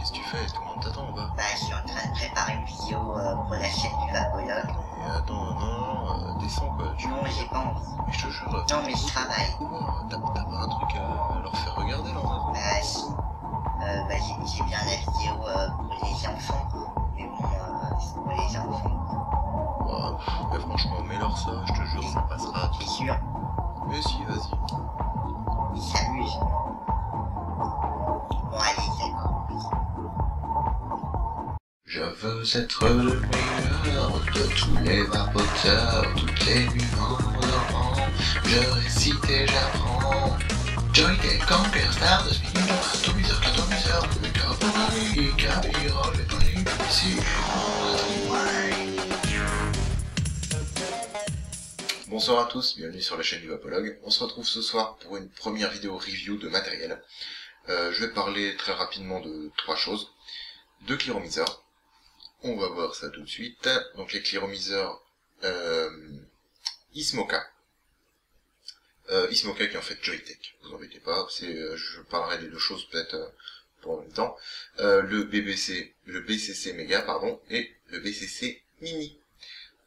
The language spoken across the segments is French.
qu'est-ce que tu fais? Tout le monde t'attend en bas. Bah, je suis en train de préparer une vidéo pour la chaîne du Vapologue. Mais attends, non, descends quoi. Non, j'ai pas envie. Mais je te jure. Non, mais je travaille. T'as pas un truc à leur faire regarder là en Bah, si. J'ai bien la vidéo pour les enfants. Mais bon, c'est pour les enfants. Bah, mais franchement, mets-leur ça, je te jure, ça passera. T'es sûr? Mais si, vas-y. Ils s'amusent. Bon, allez, d'accord. Je veux être le meilleur de tous les vapoteurs, toutes les nuits en dormant. Je récite et j'apprends. Joytech, Conquer, Stardust, Ninja, Atomiseur, Catomiseur, Megaboy, Cabirol, les paniques, ici. Bonsoir à tous, bienvenue sur la chaîne du Vapologue. On se retrouve ce soir pour une première vidéo review de matériel. Je vais parler très rapidement de trois choses. Deux clearomiseurs. On va voir ça tout de suite. Donc les clearomiseurs Ismoka. Ismoka qui est en fait Joytech, vous embêtez pas, je parlerai des deux choses peut-être pour en même temps. Le BCC Mega, pardon, et le BCC Mini.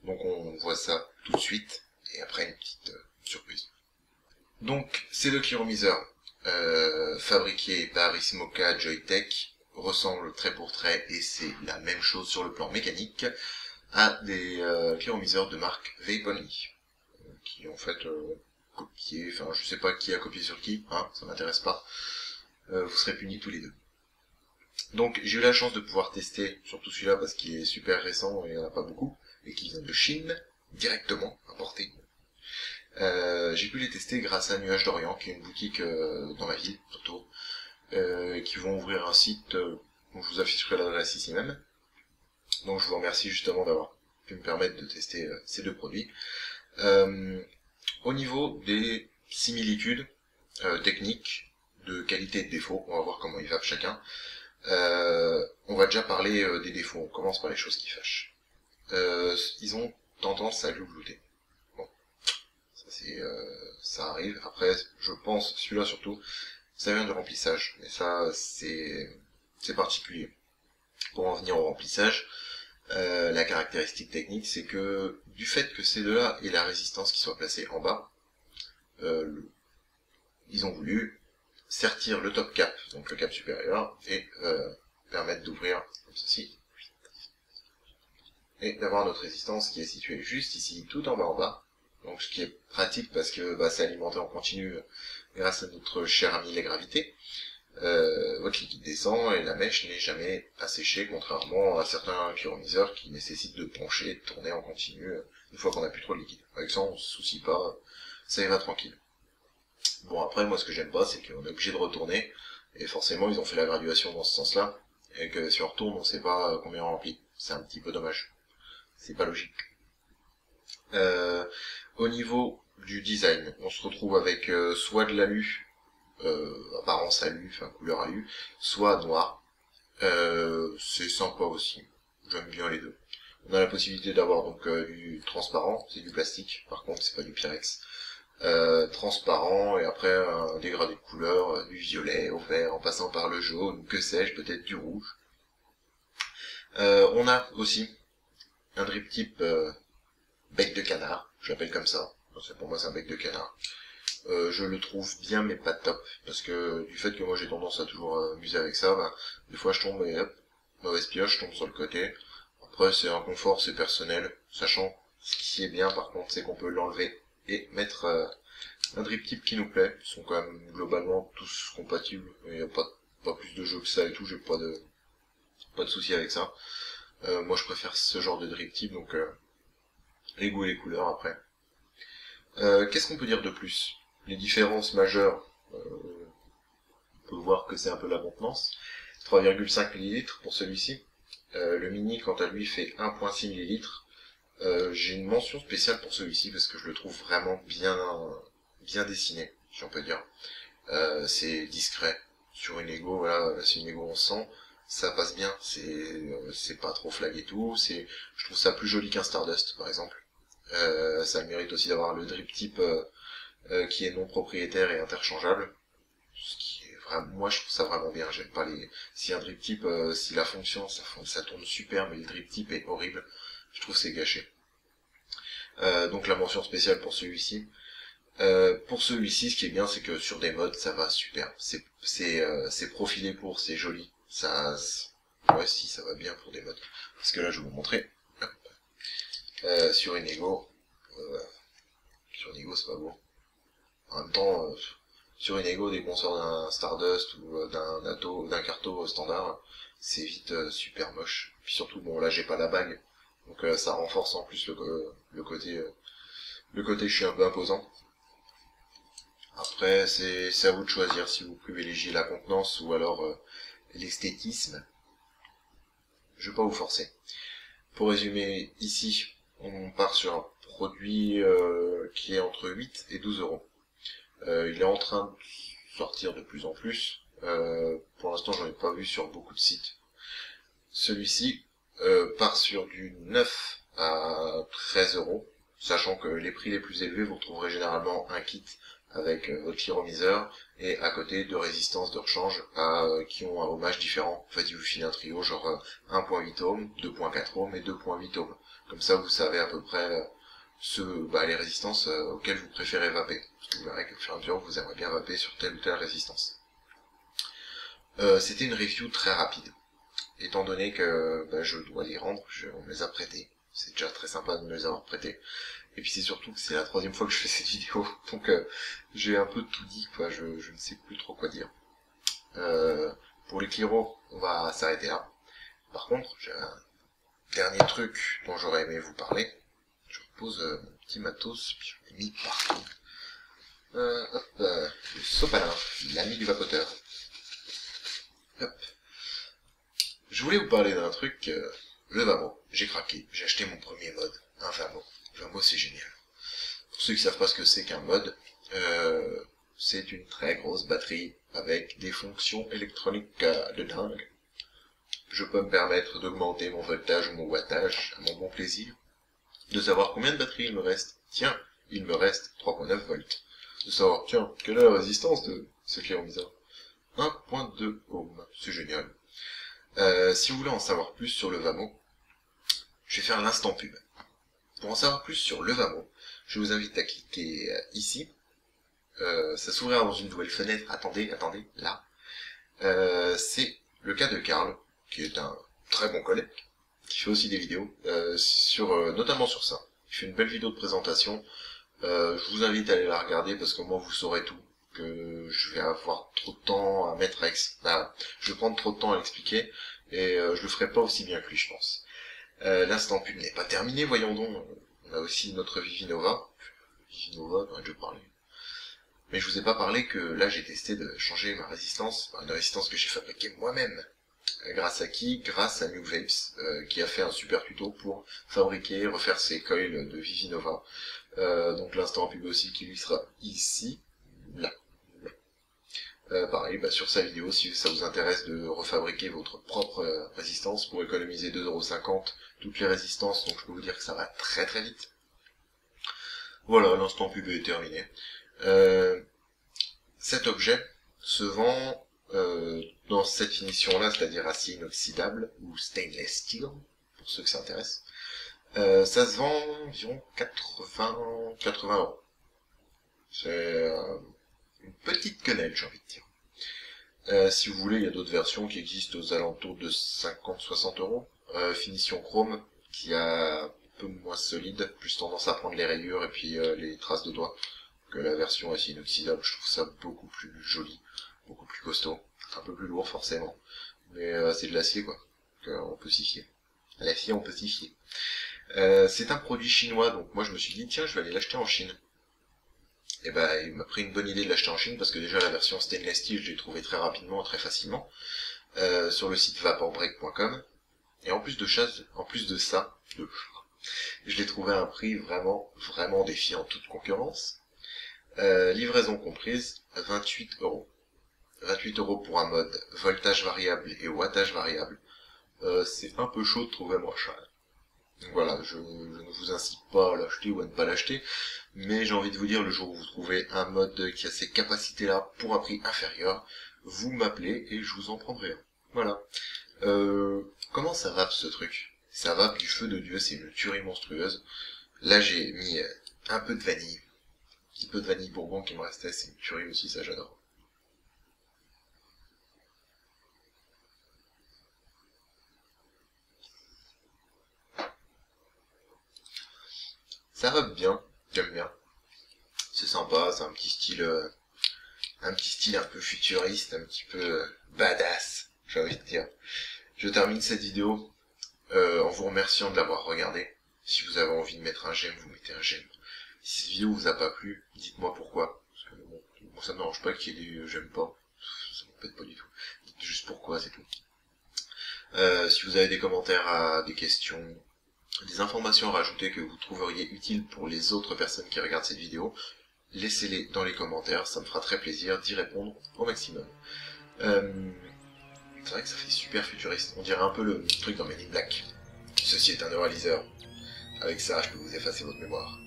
Donc on voit ça tout de suite, et après une petite surprise. Donc ces deux clearomiseurs fabriqués par Ismoka Joytech ressemblent trait pour trait, et c'est la même chose sur le plan mécanique, à des clearomiseurs de marque Vape-Only, qui en fait copié, enfin je sais pas qui a copié sur qui, hein, ça m'intéresse pas, vous serez punis tous les deux. Donc j'ai eu la chance de pouvoir tester, surtout celui-là parce qu'il est super récent et il n'y en a pas beaucoup, et qui vient de Chine, directement, importé. J'ai pu les tester grâce à Nuage d'Orient, qui est une boutique dans ma ville, surtout, qui vont ouvrir un site, dont je vous afficherai l'adresse ici même. Donc je vous remercie justement d'avoir pu me permettre de tester ces deux produits. Au niveau des similitudes techniques, de qualité et de défaut, on va voir comment ils vapent chacun. On va déjà parler des défauts, on commence par les choses qui fâchent. Ils ont tendance à glouter. Bon, ça arrive. Après, je pense, celui-là surtout, ça vient du remplissage, mais ça c'est particulier. Pour en venir au remplissage, la caractéristique technique, c'est que du fait que ces deux-là aient la résistance qui soit placée en bas, ils ont voulu sertir le top cap, donc le cap supérieur, et permettre d'ouvrir comme ceci, et d'avoir notre résistance qui est située juste ici, tout en bas, donc ce qui est pratique parce que c'est alimenté en continu grâce à notre cher ami la gravité. Votre liquide descend et la mèche n'est jamais asséchée, contrairement à certains clearomiseurs qui nécessitent de pencher, de tourner en continu une fois qu'on n'a plus trop de liquide. Avec ça on se soucie pas, ça y va tranquille. Bon après moi ce que j'aime pas c'est qu'on est obligé de retourner, et forcément ils ont fait la graduation dans ce sens là, et que si on retourne on sait pas combien on remplit, c'est un petit peu dommage, c'est pas logique. Au niveau du design, on se retrouve avec soit de l'alu, apparence alu, enfin couleur alu, soit noir. C'est sympa aussi, j'aime bien les deux. On a la possibilité d'avoir donc du transparent, c'est du plastique, par contre c'est pas du Pyrex. Transparent, et après un dégradé de couleur, du violet au vert, en passant par le jaune, que sais-je, peut-être du rouge. On a aussi un drip type bec de canard, je l'appelle comme ça, pour moi c'est un bec de canard. Je le trouve bien mais pas top, parce que du fait que moi j'ai tendance à toujours amuser avec ça, des fois je tombe et hop, mauvaise pioche, je tombe sur le côté. Après c'est un confort, c'est personnel, sachant ce qui est bien par contre c'est qu'on peut l'enlever et mettre un drip type qui nous plaît. Ils sont quand même globalement tous compatibles, il n'y a pas plus de jeux que ça et tout, j'ai pas de soucis avec ça. Moi je préfère ce genre de drip type, donc les goûts et les couleurs après. Qu'est-ce qu'on peut dire de plus? Les différences majeures, on peut voir que c'est un peu la contenance. 3,5 ml pour celui-ci. Le mini quant à lui fait 1,6 ml. J'ai une mention spéciale pour celui-ci parce que je le trouve vraiment bien dessiné, si on peut dire. C'est discret. Sur une Ego, voilà, c'est une Ego en 100, ça passe bien, c'est pas trop flag et tout, je trouve ça plus joli qu'un Stardust par exemple. Ça a le mérite aussi d'avoir le drip type qui est non propriétaire et interchangeable, ce qui est moi je trouve ça vraiment bien. J'aime pas les... Si un drip tip, si la fonction, ça tourne super, mais le drip tip est horrible, je trouve c'est gâché. Donc la mention spéciale pour celui-ci. Pour celui-ci, ce qui est bien, c'est que sur des modes, ça va super. C'est profilé pour, c'est joli. Ça, ouais, si, ça va bien pour des modes. Parce que là, je vais vous montrer. Sur Inigo, c'est pas beau. En même temps, sur Inigo, dès qu'on sort d'un Stardust ou d'un carto standard, c'est vite super moche. Puis surtout, bon, là, j'ai pas la bague, donc ça renforce en plus le côté je suis un peu imposant. Après, c'est à vous de choisir si vous privilégiez la contenance ou alors l'esthétisme. Je vais pas vous forcer. Pour résumer, ici, on part sur un produit qui est entre 8 et 12 euros. Il est en train de sortir de plus en plus. Pour l'instant, j'en ai pas vu sur beaucoup de sites. Celui-ci part sur du 9 à 13 euros, sachant que les prix les plus élevés, vous retrouverez généralement un kit avec votre chiromiseur et à côté deux résistances de rechange qui ont un hommage différent. En fait, il vous file un trio genre 1.8 ohms, 2.4 ohms et 2.8 ohms. Comme ça, vous savez à peu près les résistances auxquelles vous préférez vaper. Parce que vous verrez qu'au fur et à mesure, vous aimeriez bien vaper sur telle ou telle résistance. C'était une review très rapide. Étant donné que je dois les rendre, on me les a prêtés. C'est déjà très sympa de me les avoir prêtés. Et puis c'est surtout que c'est la troisième fois que je fais cette vidéo, donc j'ai un peu tout dit, quoi. Je ne sais plus trop quoi dire. Pour les Cliro, on va s'arrêter là. Par contre, j'ai un dernier truc dont j'aurais aimé vous parler. Je repose mon petit matos, puis je l'ai mis partout. Le sopalin, l'ami du vapoteur. Hop. Je voulais vous parler d'un truc, le Vamo. J'ai craqué, j'ai acheté mon premier mod, un Vamo. Vamo, c'est génial. Pour ceux qui savent pas ce que c'est qu'un mod, c'est une très grosse batterie avec des fonctions électroniques de dingue. Je peux me permettre d'augmenter mon voltage ou mon wattage à mon bon plaisir. De savoir combien de batterie il me reste. Tiens, il me reste 3.9 volts. De savoir, tiens, quelle est la résistance de ce chiromiseur. 1.2 ohms. C'est génial. Si vous voulez en savoir plus sur le Vamo, je vais faire l'instant pub. Pour en savoir plus sur le Vamo, je vous invite à cliquer ici. Ça s'ouvrira dans une nouvelle fenêtre. Attendez, là. C'est le cas de Karl, qui est un très bon collègue, qui fait aussi des vidéos, notamment sur ça. Il fait une belle vidéo de présentation. Je vous invite à aller la regarder parce que moi vous saurez tout. Que je vais avoir trop de temps à mettre je vais prendre trop de temps à l'expliquer et je le ferai pas aussi bien que lui, je pense. L'instant pub n'est pas terminé, voyons donc. On a aussi notre Vivinova. Vivinova, dont je parlais. Mais je vous ai pas parlé que là j'ai testé de changer ma résistance, une résistance que j'ai fabriquée moi-même. Grâce à qui? Grâce à New Vapes, qui a fait un super tuto pour fabriquer, refaire ses coils de Vivinova. Donc l'instant pub aussi qui lui sera ici, là. Pareil, sur sa vidéo, si ça vous intéresse de refabriquer votre propre résistance pour économiser 2,50 € toutes les résistances, donc je peux vous dire que ça va très très vite. Voilà, l'instant pub est terminé. Cet objet se vend dans cette finition-là, c'est-à-dire acier inoxydable ou stainless steel, pour ceux que ça intéresse. Ça se vend environ 80 €. C'est une petite quenelle, j'ai envie de dire. Si vous voulez, il y a d'autres versions qui existent aux alentours de 50-60 €. Finition chrome, qui est un peu moins solide, plus tendance à prendre les rayures et puis les traces de doigts que la version acier inoxydable. Je trouve ça beaucoup plus joli, beaucoup plus costaud, un peu plus lourd forcément, mais c'est de l'acier quoi, on peut s'y fier. À l'acier on peut s'y fier. C'est un produit chinois, donc moi je me suis dit tiens je vais aller l'acheter en Chine. Et il m'a pris une bonne idée de l'acheter en Chine parce que déjà la version stainless steel je l'ai trouvée très rapidement, très facilement, sur le site vaporbreak.com. Et en plus de ça, je l'ai trouvé à un prix vraiment défiant toute concurrence. Livraison comprise, 28 €. 28 € pour un mode voltage variable et wattage variable. C'est un peu chaud de trouver moins cher. Donc voilà, je ne vous incite pas à l'acheter ou à ne pas l'acheter, mais j'ai envie de vous dire, le jour où vous trouvez un mode qui a ces capacités-là pour un prix inférieur, vous m'appelez et je vous en prendrai un. Voilà. Comment ça vape ce truc? Ça vape du feu de Dieu, c'est une tuerie monstrueuse. Là j'ai mis un peu de vanille. Un petit peu de vanille bourbon qui me restait, c'est une tuerie aussi, ça j'adore. Ça vape bien, j'aime bien. C'est sympa, c'est un petit style un peu futuriste, un petit peu badass, j'ai envie de dire. Je termine cette vidéo en vous remerciant de l'avoir regardée. Si vous avez envie de mettre un j'aime, vous mettez un j'aime. Si cette vidéo vous a pas plu, dites-moi pourquoi. Parce que bon, ça ne m'arrange pas qu'il y ait des j'aime pas. Ça m'embête pas du tout. Dites juste pourquoi, c'est tout. Si vous avez des commentaires, des questions, des informations à rajouter que vous trouveriez utiles pour les autres personnes qui regardent cette vidéo, laissez-les dans les commentaires, ça me fera très plaisir d'y répondre au maximum. C'est vrai que ça fait super futuriste, on dirait un peu le truc dans Men in Black. Ceci est un neuraliseur. Avec ça, je peux vous effacer votre mémoire.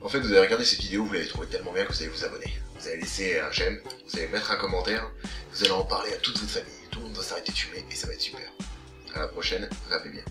En fait, vous allez regarder cette vidéo, vous l'avez trouvée tellement bien que vous allez vous abonner. Vous allez laisser un j'aime, vous allez mettre un commentaire, vous allez en parler à toute votre famille, tout le monde va s'arrêter de fumer et ça va être super. À la prochaine, rappelez bien.